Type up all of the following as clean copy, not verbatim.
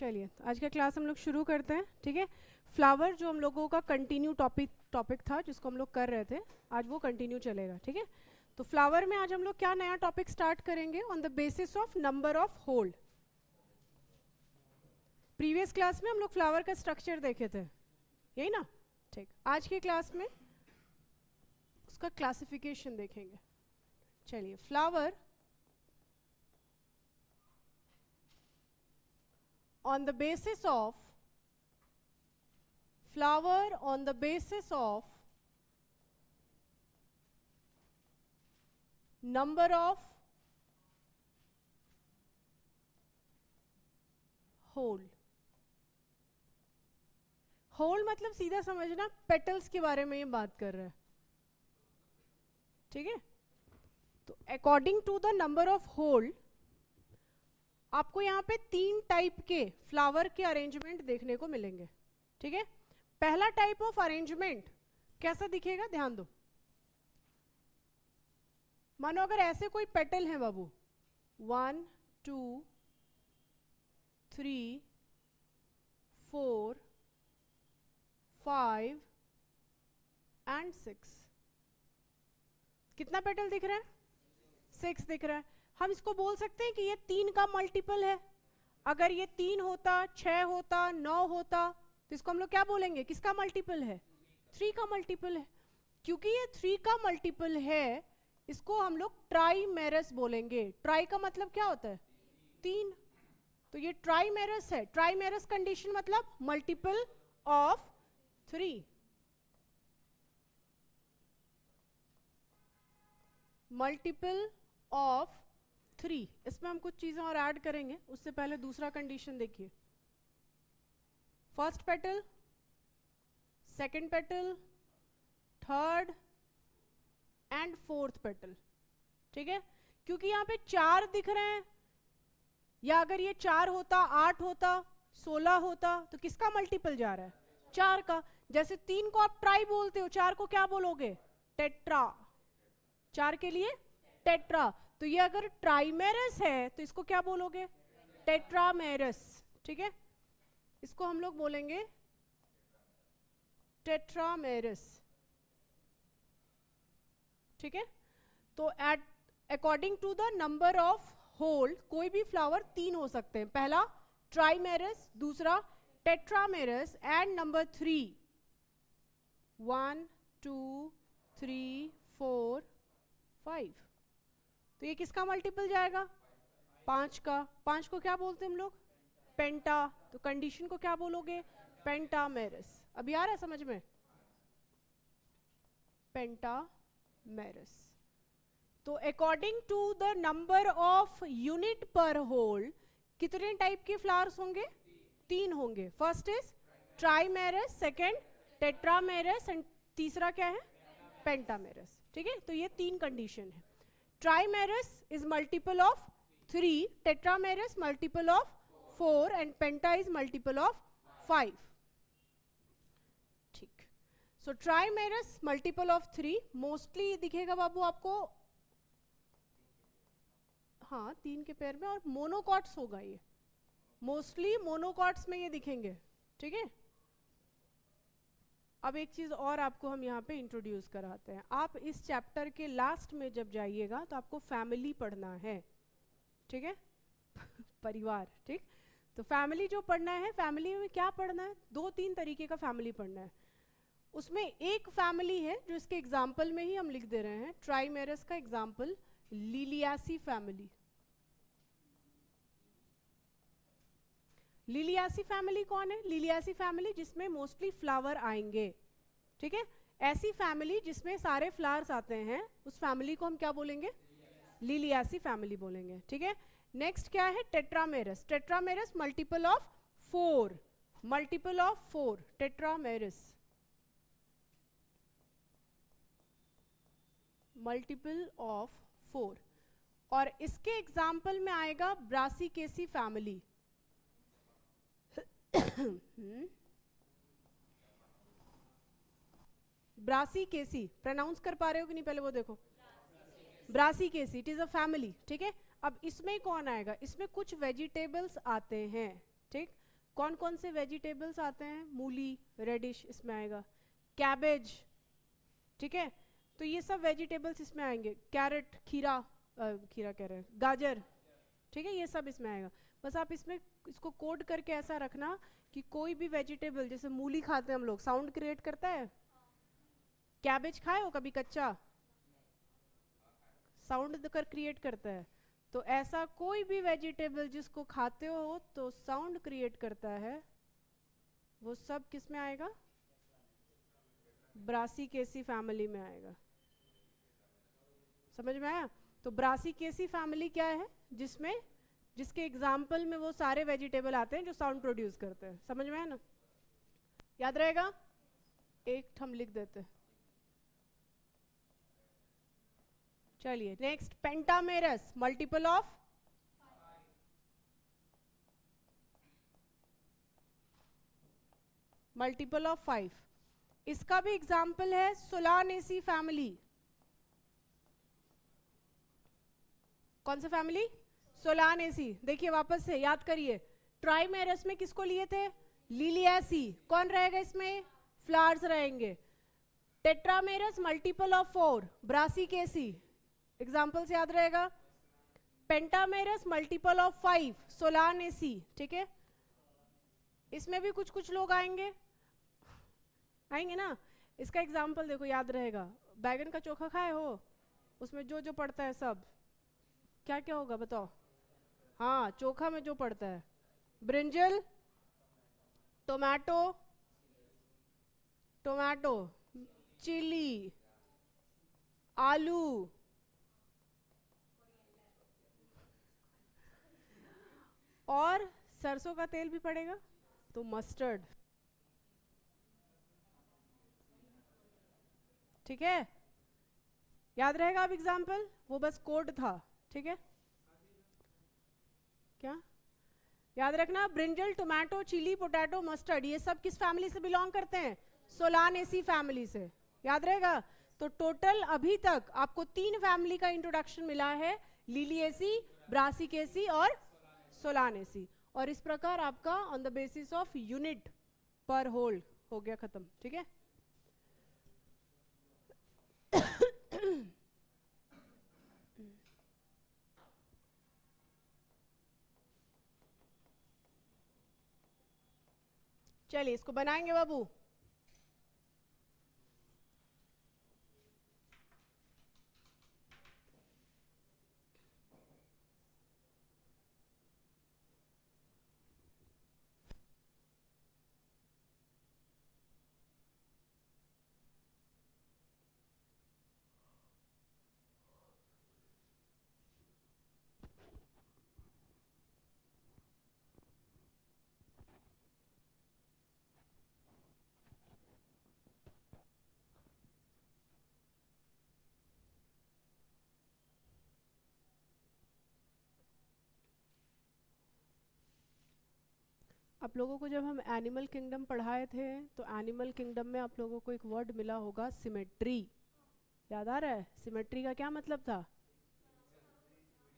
चलिए आज का क्लास हम लोग शुरू करते हैं। ठीक है, फ्लावर जो हम लोगों का कंटिन्यू टॉपिक था जिसको हम लोग कर रहे थे, आज वो कंटिन्यू चलेगा। ठीक है, तो फ्लावर में आज हम लोग क्या नया टॉपिक स्टार्ट करेंगे, on the basis of number of whorl. Previous class में हम लोग फ्लावर का स्ट्रक्चर देखे थे, यही ना। ठीक, आज के क्लास में उसका क्लासिफिकेशन देखेंगे। चलिए, flower on the basis of number of whorl मतलब सीधा समझना पेटल्स के बारे में ये बात कर रहा है। ठीक है, तो according to the number of whorl आपको यहाँ पे 3 टाइप के फ्लावर के अरेंजमेंट देखने को मिलेंगे। ठीक है, पहला टाइप ऑफ अरेंजमेंट कैसा दिखेगा, ध्यान दो। मानो अगर ऐसे कोई पेटल है बाबू, 1 2 3 4 5 एंड 6। कितना पेटल दिख रहा है? 6 दिख रहा है। हम इसको बोल सकते हैं कि ये 3 का मल्टीपल है। अगर ये 3 होता, 6 होता, 9 होता, तो इसको हम लोग क्या बोलेंगे, किसका मल्टीपल है? 3 का मल्टीपल है। क्योंकि ये 3 का मल्टीपल है, इसको हम लोग ट्राइमेरस बोलेंगे। ट्राई का मतलब क्या होता है? 3। तो ये ट्राइमेरस है। ट्राइमेरस कंडीशन मतलब मल्टीपल ऑफ 3। Multiple of 3। इसमें हम कुछ चीजें और ऐड करेंगे, उससे पहले दूसरा कंडीशन देखिए। First petal, second petal, third and fourth petal. ठीक है, क्योंकि यहाँ पे 4 दिख रहे हैं, या अगर ये 4 होता, 8 होता, 16 होता, तो किसका मल्टीपल जा रहा है? 4 का। जैसे 3 को आप ट्राई बोलते हो, 4 को क्या बोलोगे? टेट्रा। 4 के लिए टेट्रा। तो ये अगर ट्राइमेरस है तो इसको क्या बोलोगे? टेट्रामेरस। ठीक है, इसको हम लोग बोलेंगे टेट्रामेरस। ठीक है, तो at according to the number of whorl कोई भी फ्लावर 3 हो सकते हैं। पहला ट्राइमेरस, दूसरा टेट्रामेरस, एंड नंबर 3 1 2 3 4 5। तो ये किसका मल्टीपल जाएगा? 5 का। 5 को क्या बोलते हैं हम लोग? पेंटा। तो कंडीशन को क्या बोलोगे? पेंटामेरस। अभी आ रहा है समझ में? पेंटामेरस। तो according to the number of unit पर होल कितने टाइप के फ्लावर्स होंगे? 3 होंगे। First is trimerous, second tetramerous, and तीसरा क्या है? पेंटामेरस। ठीक है, तो ये 3 कंडीशन है। Trimerous is multiple of 3, tetramerous multiple of 4, and penta is multiple of 5. ठीक, so trimerous multiple of 3 mostly दिखेगा बाबू आपको, हाँ 3 के पेयर में, और मोनोकॉट्स होगा ये, मोस्टली मोनोकॉट्स में ये दिखेंगे। ठीक है, अब एक चीज़ और आपको हम यहाँ पे इंट्रोड्यूस कराते हैं। आप इस चैप्टर के लास्ट में जब जाइएगा तो आपको फैमिली पढ़ना है। ठीक है परिवार। ठीक, तो फैमिली जो पढ़ना है, फैमिली में क्या पढ़ना है? 2-3 तरीके का फैमिली पढ़ना है। उसमें एक फैमिली है जो इसके एग्जाम्पल में ही हम लिख दे रहे हैं, ट्राइमेरस का example, Liliaceae family. Liliaceae family कौन है? लिलियासी फैमिली जिसमें मोस्टली फ्लावर आएंगे। ठीक है, ऐसी फैमिली जिसमें सारे फ्लावर्स आते हैं, उस फैमिली को हम क्या बोलेंगे? लिलियासी फैमिली बोलेंगे। ठीक है, नेक्स्ट क्या है? Tetramerous. Tetramerous multiple of 4, multiple of 4, tetramerous multiple of 4। और इसके एग्जाम्पल में आएगा ब्रासिकेसी फैमिली। ब्रासिकेसी प्रोनाउंस कर पा रहे हो कि नहीं? पहले वो देखो, Brassicaceae, it is a family. ठीक है, अब इसमें कौन आएगा? इसमें कुछ वेजिटेबल्स आते हैं। ठीक, कौन कौन से वेजिटेबल्स आते हैं? मूली, रेडिश इसमें आएगा, कैबेज, ठीक है, तो ये सब वेजिटेबल्स इसमें आएंगे, कैरेट, खीरा, खीरा कह रहे हैं, गाजर, ठीक है, ये सब इसमें आएगा। बस आप इसमें इसको कोड करके ऐसा रखना कि कोई भी वेजिटेबल, जैसे मूली खाते हैं हम लोग, साउंड क्रिएट करता है। कैबेज खाए हो कभी कच्चा? साउंड कर क्रिएट करता है। तो ऐसा कोई भी वेजिटेबल जिसको खाते हो तो साउंड क्रिएट करता है, वो सब किस में आएगा? ब्रासिकेसी फैमिली में आएगा। समझ में आया? तो ब्रासिकेसी फैमिली क्या है? जिसमें, जिसके एग्जाम्पल में वो सारे वेजिटेबल आते हैं जो साउंड प्रोड्यूस करते हैं। समझ में आया ना? याद रहेगा? एक हम लिख देते। चलिए next, pentamerous, multiple of multiple of 5। इसका भी एग्जाम्पल है सोलानेसी फैमिली। कौन सा फैमिली? सोलानेसी। देखिए वापस से याद करिए, ट्राइमेरस में किसको लिए थे? लिलियासी। कौन रहेगा इसमें? फ्लावर्स रहेंगे। Tetramerous multiple of 4, Brassicaceae. Example से याद रहेगा। पेंटामेरस मल्टीपल ऑफ 5, सोलानेसी, ठीक है। इसमें भी कुछ कुछ लोग आएंगे, आएंगे ना। इसका एग्जाम्पल देखो, याद रहेगा। बैगन का चोखा खाए हो? उसमें जो जो पड़ता है सब क्या क्या होगा बताओ? हाँ, चोखा में जो पड़ता है, ब्रिंजल, टोमेटो, टोमेटो, चिली, आलू, और सरसों का तेल भी पड़ेगा, तो मस्टर्ड, ठीक है। याद रहेगा अब एग्जाम्पल, वो बस कोड था, ठीक है। क्या याद रखना? Brinjal, tomato, chilli, potato, mustard, ये सब किस फैमिली से बिलोंग करते हैं? सोलानेसी फैमिली से। याद रहेगा? तो टोटल अभी तक आपको 3 फैमिली का इंट्रोडक्शन मिला है, लिलिएसी, ब्रासिकेसी और सोलानेसी। और इस प्रकार आपका on the basis of unit पर होल हो गया खत्म, ठीक है। चलिए इसको बनाएंगे बाबू। आप लोगों को जब हम एनिमल किंगडम पढ़ाए थे, तो एनिमल किंगडम में आप लोगों को एक वर्ड मिला होगा, सिमेट्री। याद आ रहा है? सिमेट्री का क्या मतलब था?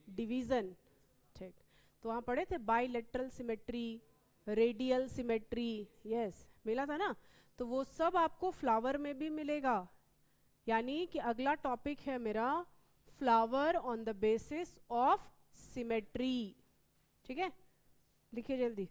डिवीजन, ठीक। तो वहाँ पढ़े थे bilateral symmetry, radial symmetry, yes मिला था ना। तो वो सब आपको फ्लावर में भी मिलेगा। यानी कि अगला टॉपिक है मेरा flower on the basis of symmetry, ठीक है। लिखिए जल्दी।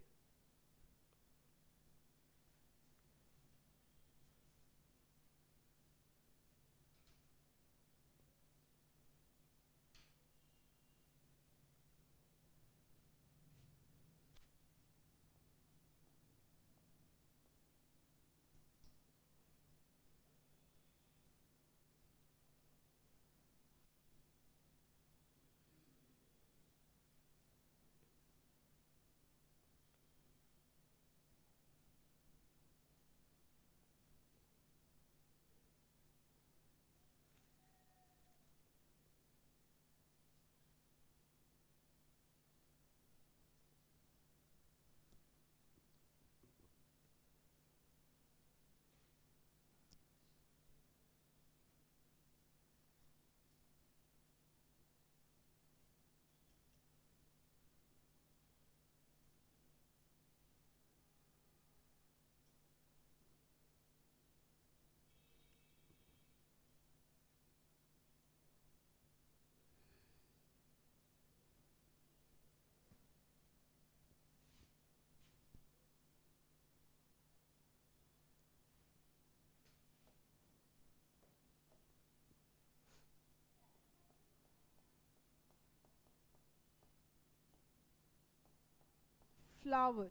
flower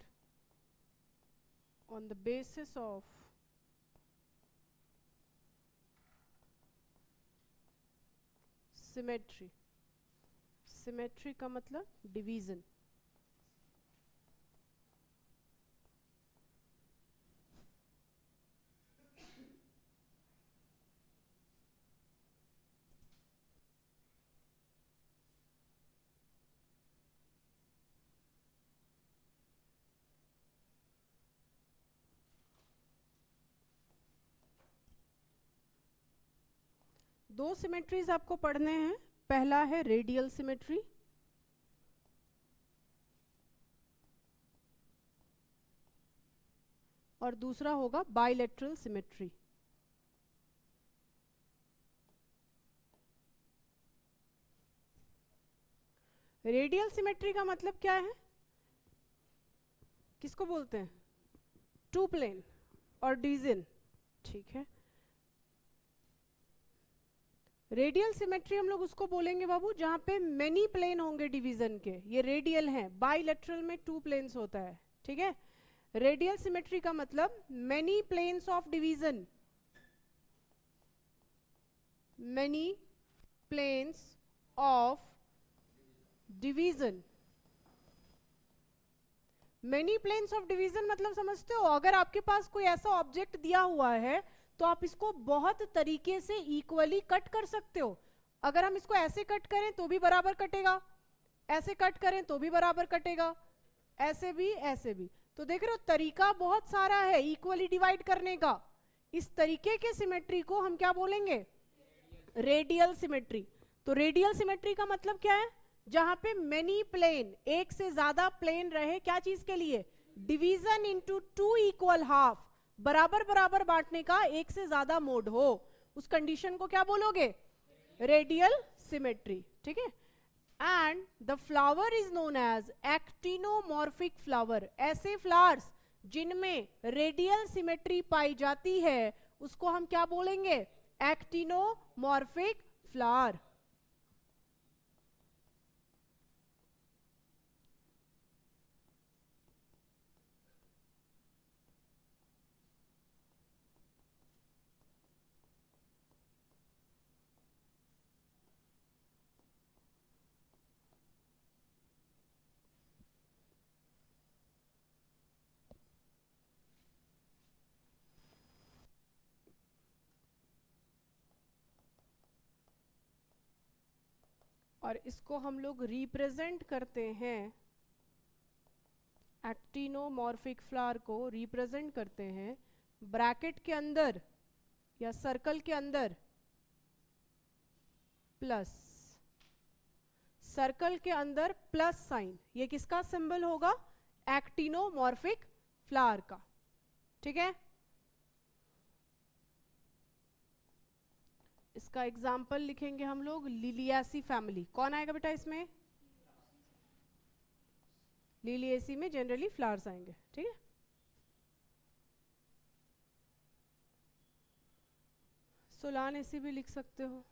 on the basis of symmetry. Symmetry का मतलब division. दो सिमेट्रीज आपको पढ़ने हैं. पहला है रेडियल सिमेट्री, और दूसरा होगा बाइलेटरल सिमेट्री. रेडियल सिमेट्री का मतलब क्या है? किसको बोलते हैं? टू प्लेन और डिवीजन. ठीक है, रेडियल सिमेट्री हम लोग उसको बोलेंगे बाबू जहां पे मेनी प्लेन होंगे डिवीजन के. ये रेडियल है. बाइलेटरल में टू प्लेन्स होता है. ठीक है, रेडियल सिमेट्री का मतलब many planes of division. Many planes of division. Many planes of division मतलब समझते हो? अगर आपके पास कोई ऐसा ऑब्जेक्ट दिया हुआ है तो आप इसको बहुत तरीके से इक्वली कट कर सकते हो. अगर हम इसको ऐसे कट करें तो भी बराबर कटेगा, ऐसे कट करें तो भी बराबर कटेगा, ऐसे भी, ऐसे भी. तो देख रहे हो तरीका बहुत सारा है इक्वली डिवाइड करने का. इस तरीके के सिमेट्री को हम क्या बोलेंगे? Radial symmetry. तो रेडियल सिमेट्री का मतलब क्या है? जहां पे मेनी प्लेन, एक से ज्यादा प्लेन रहे, क्या चीज के लिए? Division into two equal half, बराबर बराबर बांटने का एक से ज्यादा मोड हो, उस कंडीशन को क्या बोलोगे? Radial symmetry. ठीक है, and the flower is known as actinomorphic flower. ऐसे फ्लावर्स जिनमें रेडियल सिमेट्री पाई जाती है उसको हम क्या बोलेंगे? Actinomorphic flower. और इसको हम लोग रिप्रेजेंट करते हैं, एक्टिनोमॉर्फिक फ्लावर को रिप्रेजेंट करते हैं ब्रैकेट के अंदर या सर्कल के अंदर प्लस, सर्कल के अंदर प्लस साइन. ये किसका सिंबल होगा? एक्टिनोमॉर्फिक फ्लावर का. ठीक है, इसका एग्जाम्पल लिखेंगे हम लोग लिलियासी फैमिली. कौन आएगा बेटा इसमें? लिलियासी में जनरली फ्लावर्स आएंगे. ठीक है, सोलानेसी भी लिख सकते हो.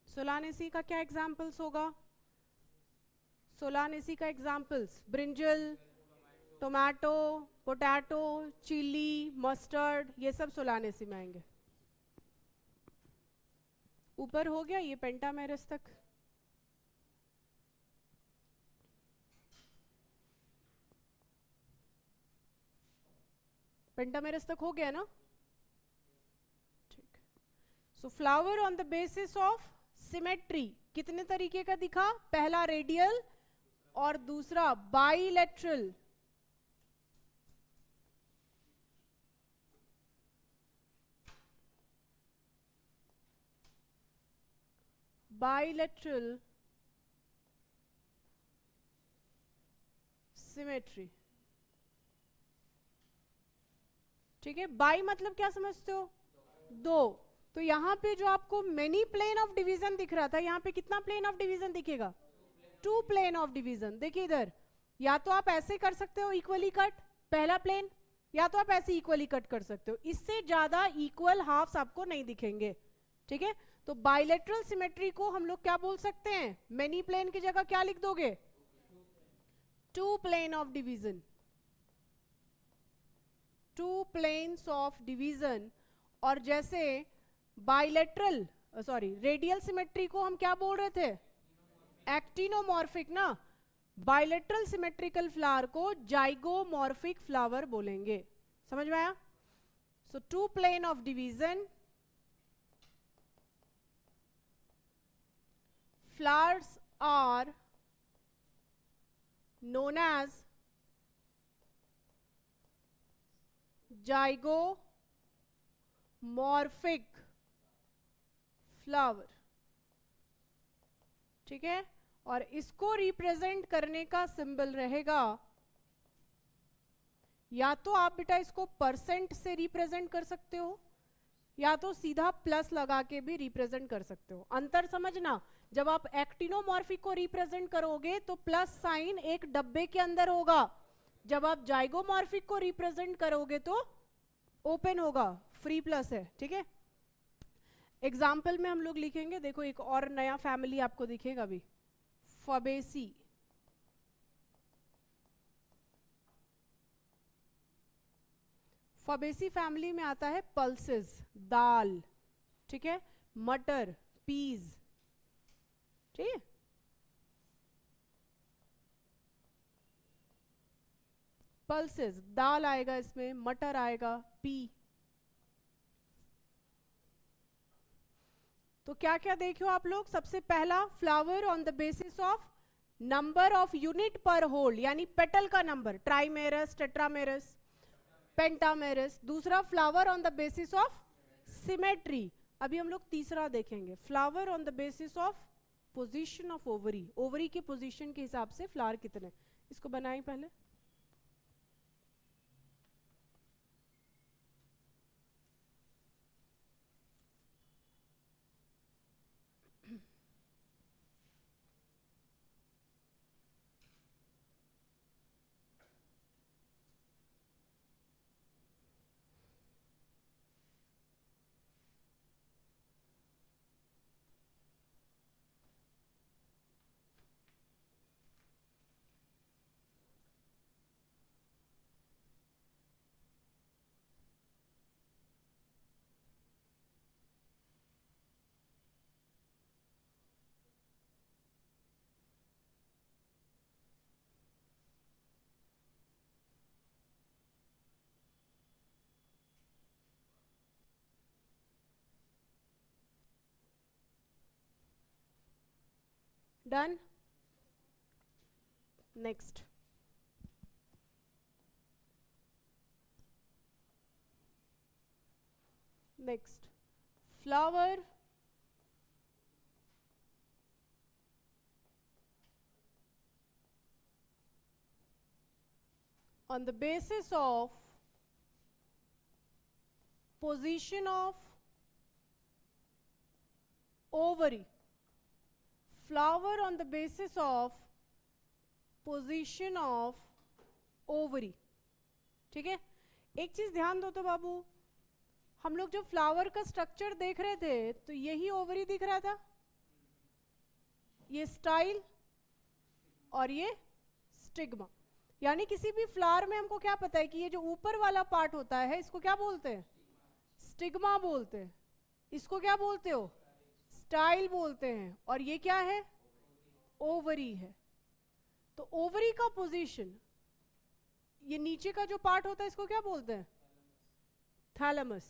सोलानेसी का क्या एग्जाम्पल्स होगा? सोलानेसी का examples brinjal, tomato, potato, chilli, mustard, ये सब सोलानेसी में आएंगे. ऊपर हो गया ये पेंटामेरस तक. पेंटामेरस तक हो गया ना? ठीक. सो flower on the basis of symmetry कितने तरीके का दिखा? पहला रेडियल और दूसरा बाइलेटरल. Bilateral symmetry. ठीक है, बाई मतलब क्या समझते हो? दो. तो यहां पे जो आपको मेनी प्लेन ऑफ डिवीजन दिख रहा था, यहां पे कितना प्लेन ऑफ डिवीजन दिखेगा? Two plane of division. देखिए इधर, या तो आप ऐसे कर सकते हो इक्वली कट, पहला प्लेन, या तो आप ऐसे इक्वली कट कर सकते हो. इससे ज्यादा इक्वल हाफ्स आपको नहीं दिखेंगे. ठीक है, तो बाइलेटरल सिमेट्री को हम लोग क्या बोल सकते हैं? मेनी प्लेन की जगह क्या लिख दोगे? Two plane of division, two planes of division. और जैसे बाइलेटरल रेडियल सिमेट्री को हम क्या बोल रहे थे? एक्टिनोमॉर्फिक ना। बाइलेटरल सिमेट्रिकल फ्लावर को जाइगोमॉर्फिक फ्लावर बोलेंगे। समझ में आया? So two plane of division, flowers are known as zygomorphic flower। ठीक है, और इसको रिप्रेजेंट करने का सिंबल रहेगा, या तो आप बेटा इसको परसेंट से रिप्रेजेंट कर सकते हो, या तो सीधा प्लस लगा के भी रिप्रेजेंट कर सकते हो। अंतर समझना, जब आप एक्टिनोमॉर्फिक को रिप्रेजेंट करोगे तो प्लस साइन एक डब्बे के अंदर होगा, जब आप जाइगोमॉर्फिक को रिप्रेजेंट करोगे तो ओपन होगा, फ्री प्लस है। ठीक है, एग्जाम्पल में हम लोग लिखेंगे, देखो एक और नया फैमिली आपको दिखेगा भी, फबेसी। फबेसी फैमिली में आता है पल्सेस, दाल, ठीक है, मटर, पीज। ठीक है, पल्सेस, दाल आएगा इसमें, मटर आएगा, पी। तो क्या क्या देखो आप लोग? सबसे पहला, flower on the basis of number of unit पर होल, यानी पेटल का नंबर, ट्राइमेरस, टेट्रामेरस, पेंटामेरस। दूसरा, flower on the basis of symmetry. अभी हम लोग तीसरा देखेंगे, flower on the basis of position of ovary, ovary के पोजीशन के हिसाब से फ्लावर कितने। इसको बनाएं पहले। Done. Next, next, flower on the basis of position of ovary, flower on the basis of position of ovary। ठीक है, एक चीज ध्यान दो तो बाबू, हम लोग जब फ्लावर का स्ट्रक्चर देख रहे थे तो यही ओवरी दिख रहा था, ये स्टाइल और ये स्टिग्मा। यानी किसी भी फ्लावर में हमको क्या पता है कि ये जो ऊपर वाला पार्ट होता है इसको क्या बोलते हैं? स्टिग्मा बोलते हैं। इसको क्या बोलते हो? स्टाइल बोलते हैं। और ये क्या है? ओवरी है। तो ओवरी का पोजीशन, ये नीचे का जो पार्ट होता है इसको क्या बोलते हैं? थैलेमस।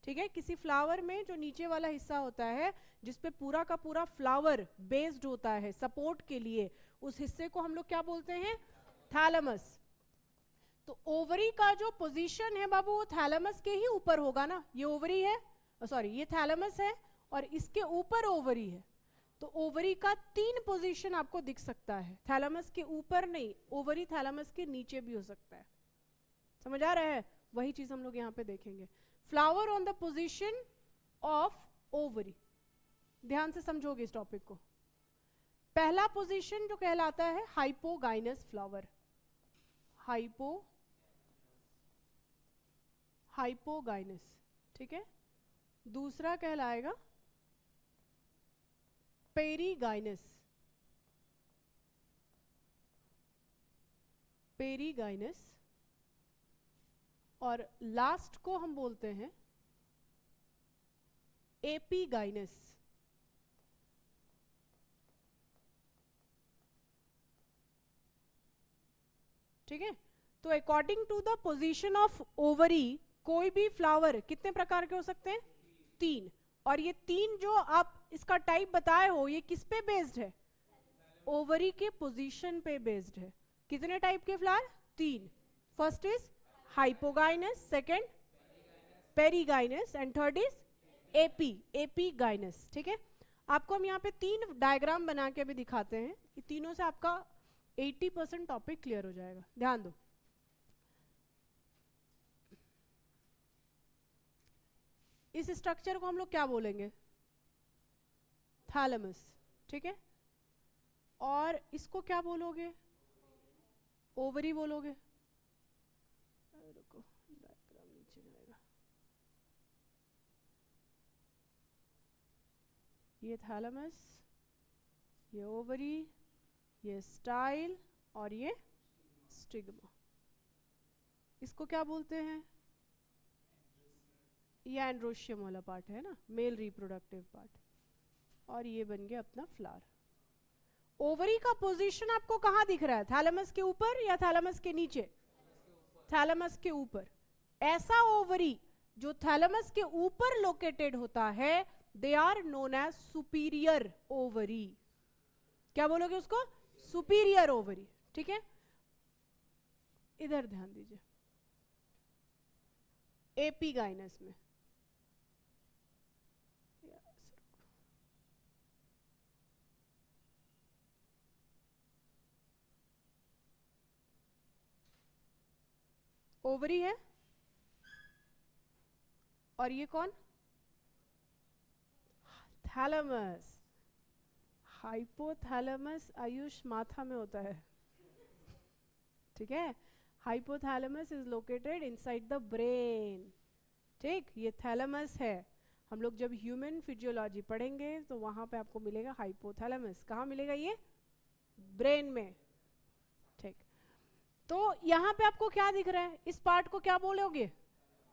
ठीक है, किसी फ्लावर में जो नीचे वाला हिस्सा होता है जिसपे पूरा का पूरा फ्लावर बेस्ड होता है सपोर्ट के लिए, उस हिस्से को हम लोग क्या बोलते हैं? थैलेमस। तो ओवरी का जो पोजीशन है बाबू वो थैलेमस के ही ऊपर होगा ना। ये ओवरी है, सॉरी ये थैलेमस है और इसके ऊपर ओवरी है। तो ओवरी का 3 पोजीशन आपको दिख सकता है, थैलेमस के ऊपर नहीं, ओवरी थैलेमस के नीचे भी हो सकता है। समझ आ रहा है? वही चीज हम लोग यहाँ पे देखेंगे, flower on the position of ovary. ध्यान से समझोगे इस टॉपिक को। पहला पोजीशन जो कहलाता है हाइपोगाइनस फ्लावर, हाइपोगाइनस। ठीक है, दूसरा कहलाएगा पेरीगाइनस, पेरीगाइनस, और लास्ट को हम बोलते हैं एपीगाइनस। ठीक है, तो according to the position of ovary कोई भी फ्लावर कितने प्रकार के हो सकते हैं? 3। और ये 3 जो आप इसका टाइप बताए हो ये किस पे बेस्ड है? ओवरी के पोजीशन पे बेस्ड है। कितने टाइप के flower? 3। First is hypogynous, second perigynous, and third is epigynous. ठीक है, आपको हम यहाँ पे 3 डायग्राम बना के अभी दिखाते हैं। ये तीनों से आपका 80% टॉपिक क्लियर हो जाएगा। ध्यान दो, इस स्ट्रक्चर को हम लोग क्या बोलेंगे? थैलेमस। ठीक है, और इसको क्या बोलोगे? ओवरी बोलोगे। रुको, डायग्राम नीचे जाएगा। ये थैलेमस, ये ओवरी, ये स्टाइल, और ये स्टिग्मा। इसको क्या बोलते हैं? ये एंड्रोशियम वाला पार्ट है ना, मेल रिप्रोडक्टिव पार्ट। और ये बन गया अपना फ्लावर। ओवरी का पोजीशन आपको कहाँ दिख रहा है? थैलेमस के ऊपर या थैलेमस के नीचे? थैलेमस के ऊपर। ऐसा ओवरी जो थैलेमस के ऊपर लोकेटेड होता है, they are known as superior ovary. क्या बोलोगे उसको? Superior ovary. ठीक है, इधर ध्यान दीजिए। एपीगाइनस में ओवरी है, और ये कौन? थैलेमस। हाइपोथैलेमस आयुष माथा में होता है। ठीक है, hypothalamus is located inside the brain. ठीक, ये थैलेमस है। हम लोग जब ह्यूमन फिजियोलॉजी पढ़ेंगे तो वहां पे आपको मिलेगा हाइपोथैलेमस। कहाँ मिलेगा ये? ब्रेन में। ठीक, तो यहां पे आपको क्या दिख रहा है? इस पार्ट को क्या बोलोगे?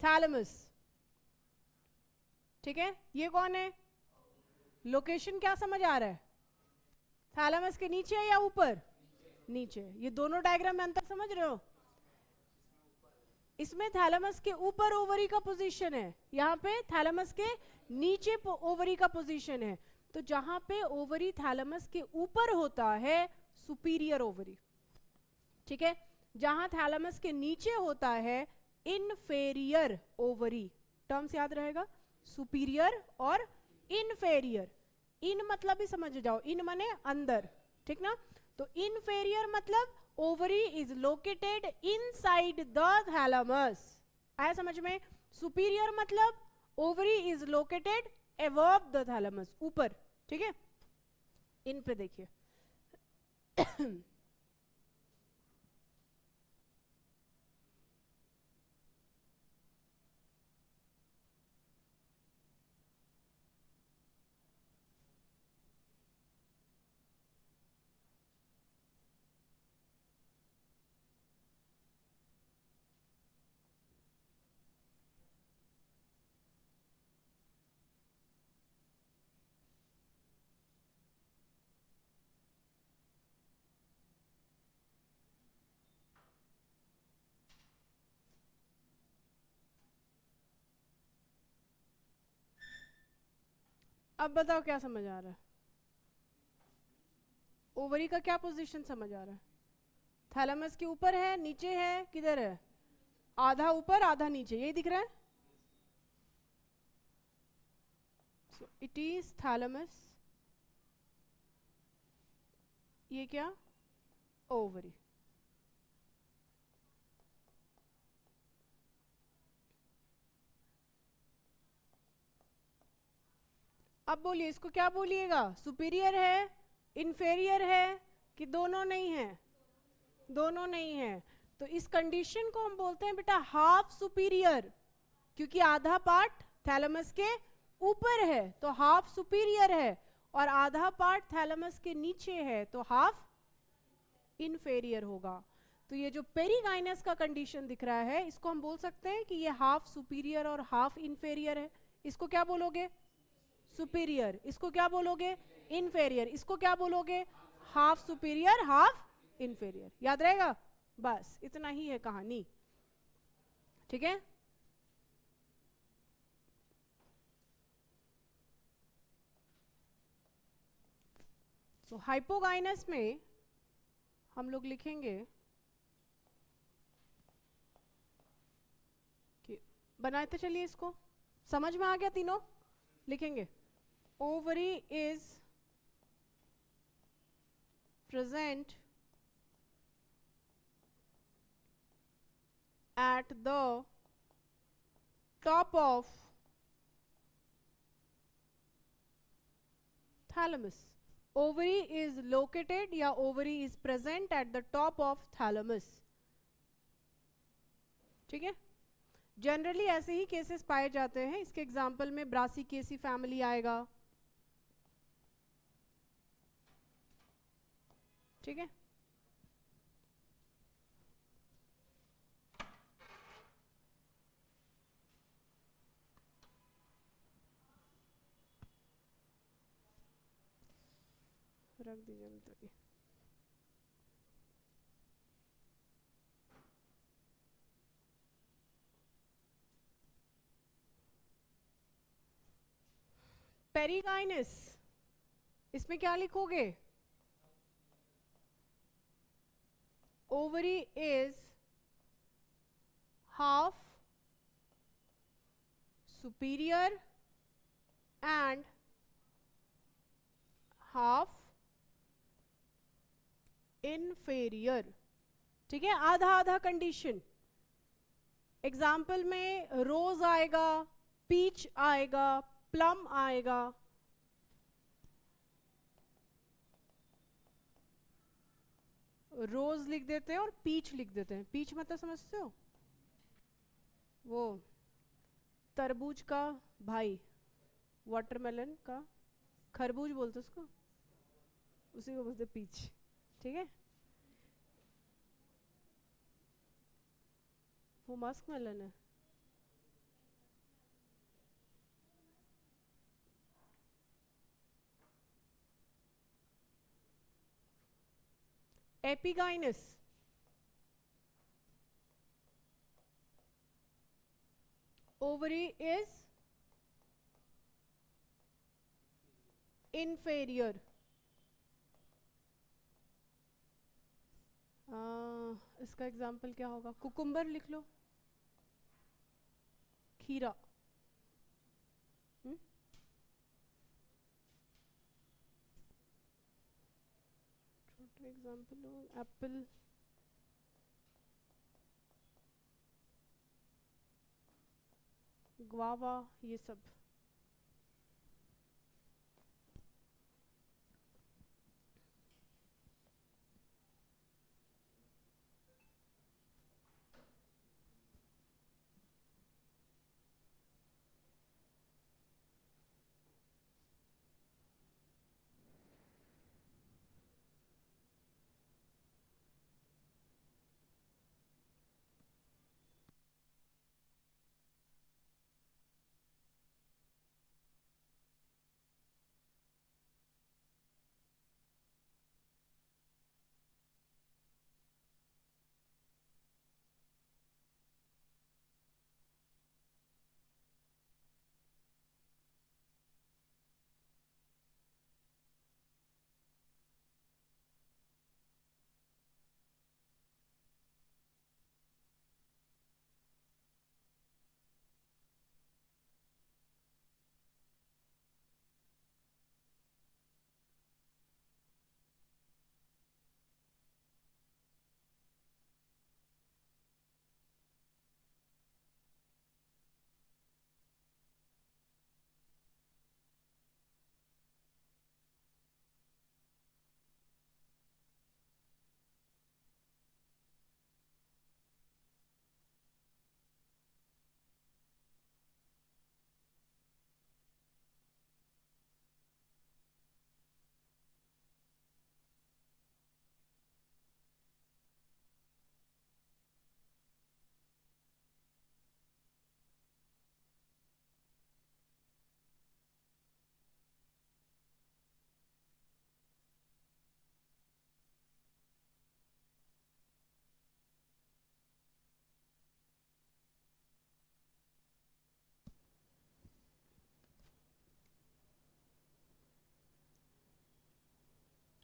थैलेमस। ठीक है, ये कौन है? लोकेशन क्या समझ आ रहा है? थैलेमस के नीचे है या ऊपर? नीचे। ये दोनों डायग्राम में अंतर समझ रहे हो? इसमें थैलेमस के ऊपर ओवरी का पोजीशन है, यहाँ पे थैलेमस के नीचे ओवरी का पोजीशन है। तो जहां पे ओवरी थैलेमस के ऊपर होता है, सुपीरियर ओवरी। ठीक है, जहां थैलेमस के नीचे होता है, इनफेरियर ओवरी। टर्म्स याद रहेगा, सुपीरियर और इनफेरियर। इन मतलब भी समझ जाओ, इन माने अंदर। ठीक ना, तो इनफेरियर मतलब ovary is located inside the thalamus. आया समझ में? सुपीरियर मतलब ovary is located above the thalamus, ऊपर। ठीक है, इन पे देखिए। अब बताओ क्या समझ आ रहा है? ओवरी का क्या पोजीशन समझ आ रहा है? थैलेमस के ऊपर है, नीचे है, किधर है? आधा ऊपर आधा नीचे, यही दिख रहा है। So it is thalamus. ये क्या? ओवरी। अब बोलिए, इसको क्या बोलिएगा? सुपीरियर है, इन्फेरियर है, कि दोनों नहीं है? दोनों नहीं है। तो इस कंडीशन को हम बोलते हैं बेटा हाफ सुपीरियर, क्योंकि आधा पार्ट थैलेमस के ऊपर है, तो हाफ सुपीरियर है। और आधा पार्ट थैलेमस के नीचे है तो हाफ इन्फेरियर होगा। तो ये जो पेरिगाइनस का कंडीशन दिख रहा है इसको हम बोल सकते हैं कि ये हाफ सुपीरियर और हाफ इन्फेरियर है। इसको क्या बोलोगे? सुपीरियर। इसको क्या बोलोगे? इन्फेरियर। इसको क्या बोलोगे? Half superior half inferior. याद रहेगा? बस इतना ही है कहानी, ठीक है। तो हाइपोगाइनस में हम लोग लिखेंगे कि, बनाते चलिए इसको, समझ में आ गया तीनों? लिखेंगे ovary is present at the top of thalamus. Ovary is located या ovary is present at the top of thalamus, ठीक है। जनरली ऐसे ही केसेस पाए जाते हैं। इसके एग्जाम्पल में ब्रासिकेसी फैमिली आएगा, ठीक है। रख दीजिए तो पेरिगाइनस, इसमें क्या लिखोगे? Ovary is half superior and half inferior, ठीक है। आधा आधा कंडीशन। एग्जाम्पल में रोज आएगा, पीच आएगा, प्लम आएगा। रोज लिख देते हैं और पीच लिख देते हैं। पीच मतलब समझते हो? वो तरबूज का भाई, वाटरमेलन का खरबूज बोलते उसको, उसी को बोलते पीच, ठीक है। वो मस्क मेलन है। Epigynous, ovary is inferior. इसका एग्जाम्पल क्या होगा? कुकुम्बर लिख लो, खीरा। छोटा एग्जाम्पल हो एप्पल, ग्वावा, ये सब।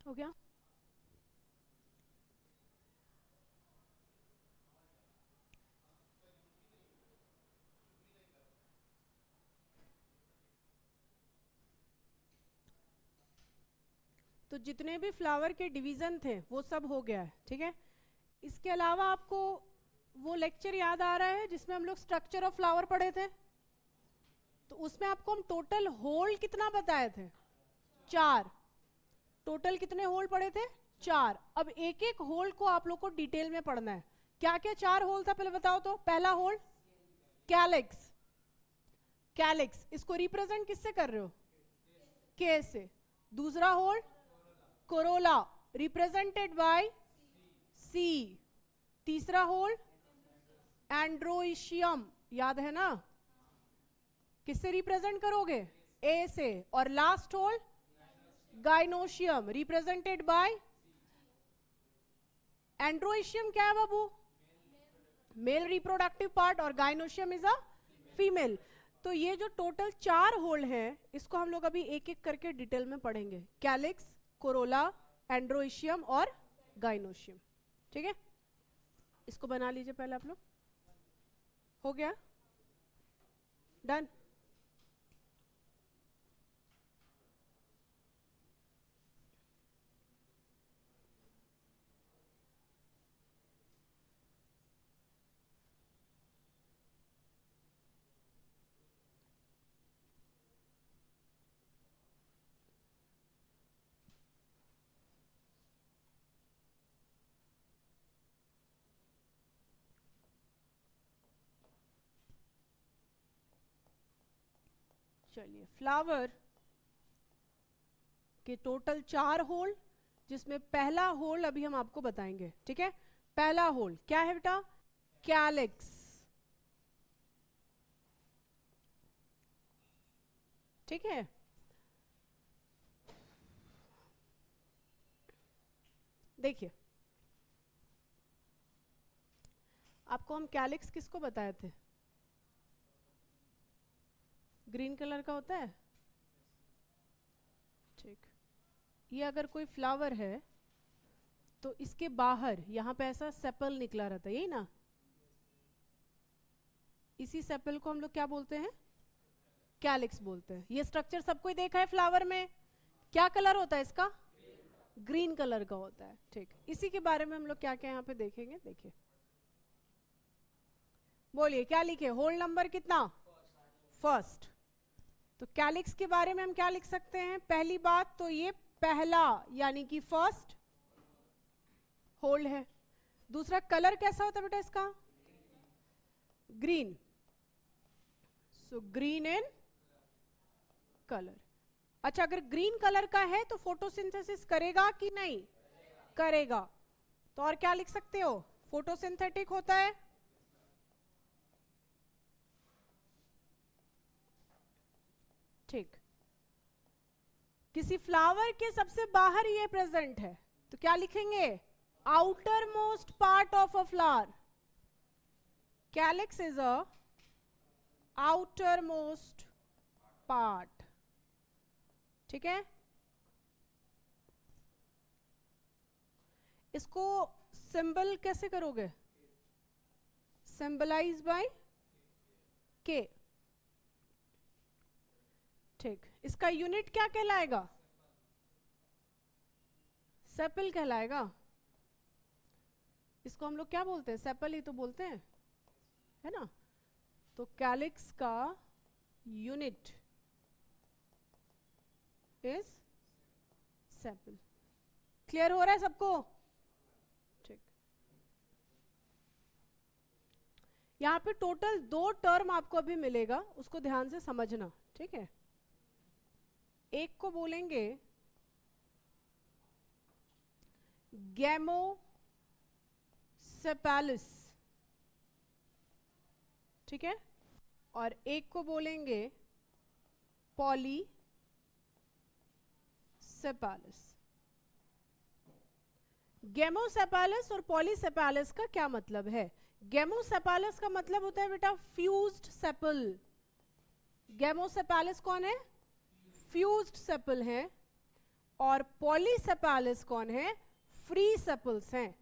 हो गया? तो जितने भी फ्लावर के डिवीजन थे वो सब हो गया है, ठीक है। इसके अलावा आपको वो लेक्चर याद आ रहा है जिसमें हम लोग स्ट्रक्चर ऑफ फ्लावर पढ़े थे? तो उसमें आपको हम टोटल होल कितना बताए थे? 4। टोटल कितने होल पढ़े थे? 4। अब एक एक होल को आप लोग को डिटेल में पढ़ना है। क्या क्या 4 होल था पहले बताओ तो। पहला होल कैलिक्स, कैलिक्स इसको रिप्रेजेंट किससे कर रहे हो? के से। दूसरा होल कोरोला, रिप्रेजेंटेड बाय सी। तीसरा होल एंड्रोइशियम, याद है ना? किससे रिप्रेजेंट करोगे? ए से। और last whorl gynoecium, represented by androecium क्या है बाबू? मेल रिप्रोडक्टिव पार्ट, और गाइनोशियम इज अ फीमेल। तो ये जो टोटल 4 होल हैं इसको हम लोग अभी एक एक करके डिटेल में पढ़ेंगे। कैलिक्स, कोरोला, एंड्रोइशियम और गाइनोशियम, ठीक है। इसको बना लीजिए पहले आप लोग। हो गया? डन? चलिए, फ्लावर के टोटल 4 होल, जिसमें पहला होल अभी हम आपको बताएंगे, ठीक है। पहला होल क्या है बेटा? कैलिक्स, ठीक है। देखिए, आपको हम कैलिक्स किसको बताए थे? ग्रीन कलर का होता है, ठीक। ये अगर कोई फ्लावर है तो इसके बाहर यहां पे ऐसा सेपल निकला रहता है, यही ना? इसी सेपल को हम लोग क्या बोलते हैं? कैलिक्स बोलते हैं। ये स्ट्रक्चर सबको ही देखा है फ्लावर में। क्या कलर होता है इसका? ग्रीन कलर का होता है, ठीक। इसी के बारे में हम लोग क्या क्या यहाँ पे देखेंगे, देखिए। बोलिए क्या लिखे? होल नंबर कितना? फर्स्ट। तो कैलिक्स के बारे में हम क्या लिख सकते हैं? पहली बात तो ये पहला यानी कि फर्स्ट होल है। दूसरा, कलर कैसा होता है बेटा इसका? Green, so green in colour. अच्छा, अगर ग्रीन कलर का है तो फोटोसिंथेसिस करेगा कि नहीं? करेगा। तो और क्या लिख सकते हो? फोटोसिंथेटिक होता है। ठीक। किसी फ्लावर के सबसे बाहर ये प्रेजेंट है तो क्या लिखेंगे? Outer most part of a flower. Calyx is a outer most part, ठीक है। इसको सिंबल कैसे करोगे? सिंबलाइज बाय के, ठीक। इसका यूनिट क्या कहलाएगा? सेपल कहलाएगा। इसको हम लोग क्या बोलते हैं? सेपल ही तो बोलते हैं, है ना? तो कैलिक्स का यूनिट इज सेपल। क्लियर हो रहा है सबको? ठीक। यहां पे टोटल 2 टर्म आपको अभी मिलेगा, उसको ध्यान से समझना, ठीक है। एक को बोलेंगे गैमोसेपैलिस, ठीक है। और एक को बोलेंगे पॉलीसेपैलिस। गैमोसेपैलिस और पॉलीसेपैलिस का क्या मतलब है? गैमोसेपैलिस का मतलब होता है बेटा फ्यूज्ड सेपल। गैमोसेपैलिस कौन है? फ्यूज्ड सेपल है। और पॉलीसेपालस कौन है? फ्री सेपल्स हैं।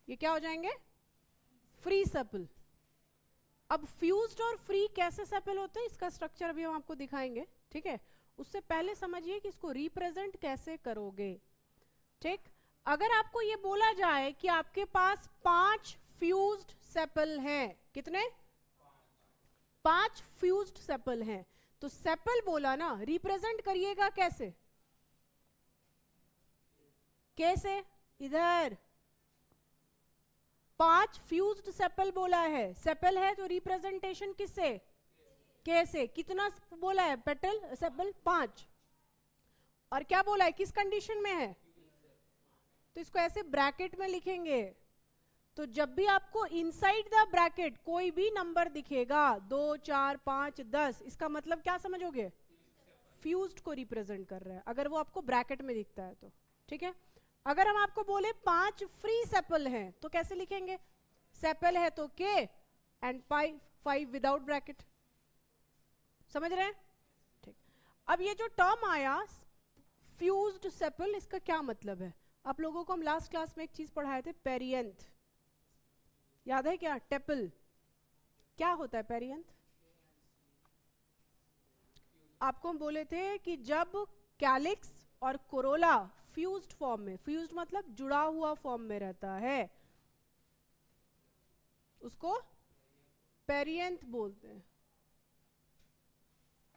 ये क्या हो जाएंगे? Free sepal. अब फ्यूज्ड और फ्री कैसे सेपल होते हैं इसका स्ट्रक्चर अभी हम आपको दिखाएंगे, ठीक है। उससे पहले समझिए कि इसको रिप्रेजेंट कैसे करोगे, ठीक। अगर आपको ये बोला जाए कि आपके पास 5 फ्यूज्ड सेपल हैं, कितने? 5 फ्यूज्ड सेपल हैं, तो सेपल बोला ना, रिप्रेजेंट करिएगा कैसे? कैसे? इधर 5 फ्यूज्ड सेपल बोला है, सेपल है तो रिप्रेजेंटेशन किससे? कैसे? कितना बोला है? Petal sepal 5। और क्या बोला है? किस कंडीशन में है? तो इसको ऐसे ब्रैकेट में लिखेंगे। तो जब भी आपको इनसाइड द ब्रैकेट कोई भी नंबर दिखेगा, 2 4 5 10, इसका मतलब क्या समझोगे? फ्यूज्ड को रिप्रेजेंट कर रहा है, अगर वो आपको ब्रैकेट में दिखता है तो, ठीक है। अगर हम आपको बोले 5 फ्री सेपल हैं तो कैसे लिखेंगे? सेपल है तो के एंड 5 विदाउट ब्रैकेट। समझ रहे हैं? ठीक। अब ये जो टर्म आया फ्यूज्ड सेपल, इसका क्या मतलब है? आप लोगों को हम लास्ट क्लास में एक चीज पढ़ाए थे, पेरियंथ, याद है क्या? टेपल। क्या होता है पेरियंथ? आपको हम बोले थे कि जब कैलिक्स और कोरोला फ्यूज्ड फॉर्म में, फ्यूज्ड मतलब जुड़ा हुआ फॉर्म में रहता है, उसको पेरियंथ बोलते हैं।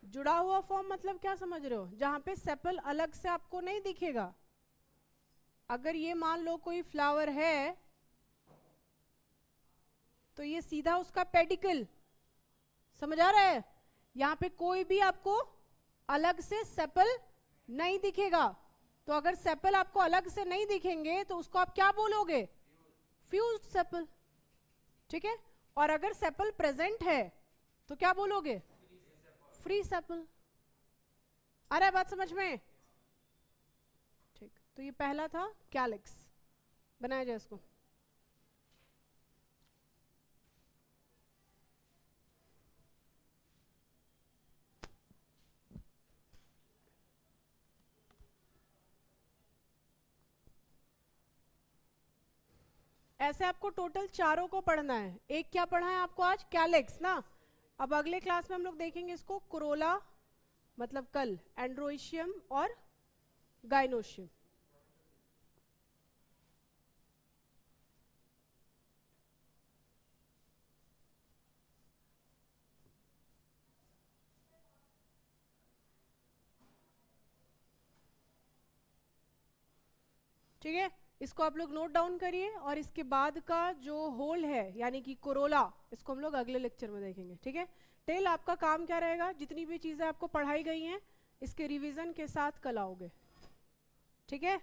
जुड़ा हुआ फॉर्म मतलब क्या समझ रहे हो? जहां पे सेपल अलग से आपको नहीं दिखेगा। अगर ये मान लो कोई फ्लावर है तो ये सीधा उसका पेडिकल, समझ आ रहा है? यहां पे कोई भी आपको अलग से सेपल नहीं दिखेगा। तो अगर सेपल आपको अलग से नहीं दिखेंगे तो उसको आप क्या बोलोगे? फ्यूज्ड सेपल, ठीक है। और अगर सेपल प्रेजेंट है तो क्या बोलोगे? Free sepal. आ रहा है बात समझ में? ठीक। तो ये पहला था कैलिक्स, बनाया जाए इसको। ऐसे आपको टोटल चारों को पढ़ना है। एक क्या पढ़ा है आपको आज? कैलिक्स ना। अब अगले क्लास में हम लोग देखेंगे इसको कोरोला, मतलब कल, एंड्रोइशियम और गाइनोशियम। ठीक है, इसको आप लोग नोट डाउन करिए। और इसके बाद का जो होल है यानी कि कोरोला, इसको हम लोग अगले लेक्चर में देखेंगे, ठीक है। टेल आपका काम क्या रहेगा? जितनी भी चीजें आपको पढ़ाई गई हैं इसके रिवीजन के साथ कल आओगे, ठीक है।